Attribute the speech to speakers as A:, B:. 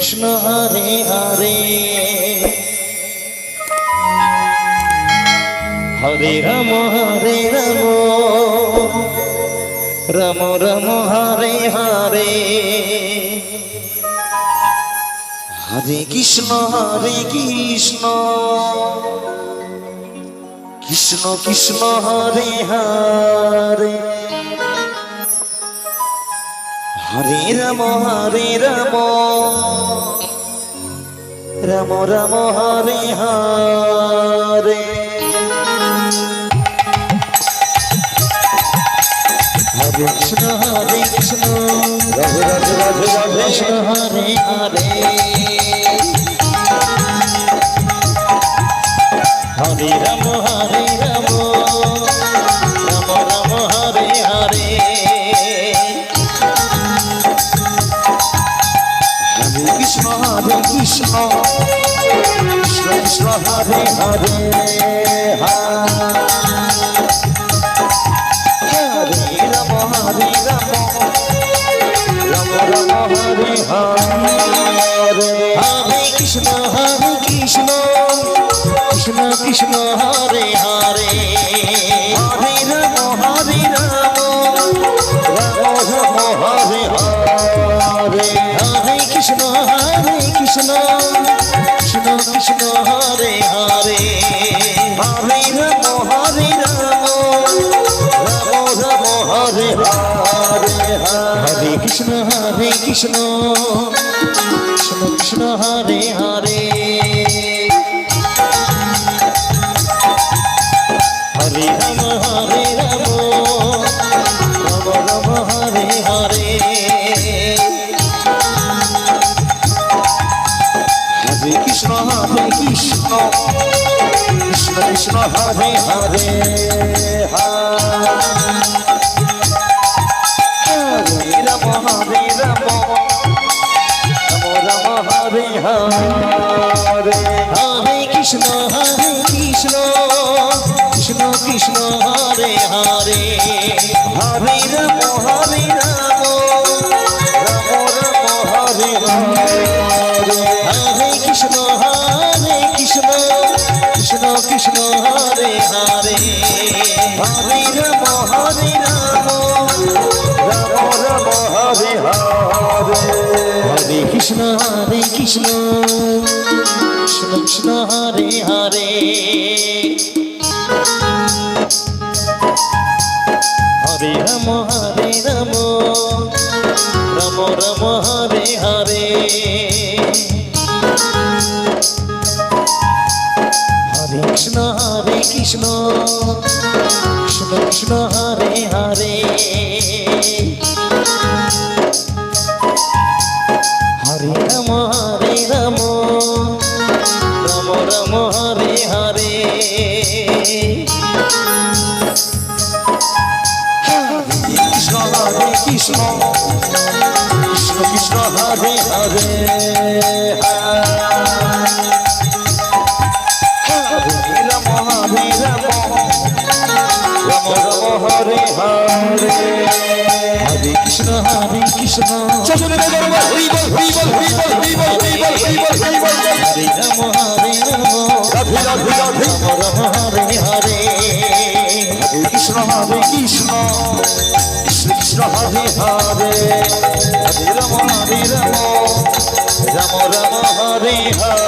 A: কৃষ্ণ হরে হরে হরে রাম রাম রাম হরে হরে হরে কৃষ্ণ কৃষ্ণ কৃষ্ণ হরে হরে হরে রাম রাম রাম হরে হরে হরে কৃষ্ণ রাধে রাধে রাধে রাধে কৃষ্ণ হরে হরে হরে রাম রাম রাম হরে হরে হরে কৃষ্ণ কৃষ্ণ কৃষ্ণ হরে হরে হরে রাম রাম রাম হরে হরে হরে কৃষ্ণ কৃষ্ণ কৃষ্ণ হরে হরে হরে রাম রাম রাম হরে হরে হরে কৃষ্ণ কৃষ্ণ কৃষ্ণ হরে হরে হরে রাম রাম হরে হরে হরে কৃষ্ণ কৃষ্ণ কৃষ্ণ হরে হরে হরে রাম রাম রাম হরে হরে হরে কৃষ্ণ কৃষ্ণ কৃষ্ণ হরে হরে হরে রাম রাম রাম হরে হরে হরে কৃষ্ণ কৃষ্ণ কৃষ্ণ হরে হরে হরে রাম রাম হরে হরে হরে কৃষ্ণ কৃষ্ণ হরে হরে হরে রাম রাম হরে হরে হরে কৃষ্ণ কৃষ্ণ কৃষ্ণ হরে হরে হরে রাম রাম রাম হরে হরে হরে কৃষ্ণ কৃষ্ণ কৃষ্ণ হরে হরে হরে রাম রাম রাম হরে হরে কৃষ্ণ কৃষ্ণ কৃষ্ণ হরে হরে হরে রাম রাম হরে হরে হরে কৃষ্ণ চলে হরি বল হরি বল হরি বল হরি বল হরি বল হরি বল হরি বল হরি বল হরে রাম রাধে রাধে রাধে রাম হরে হরে হরে কৃষ্ণ কৃষ্ণ কৃষ্ণ হরে হরে হরে রাম রাম রাম হরে হরে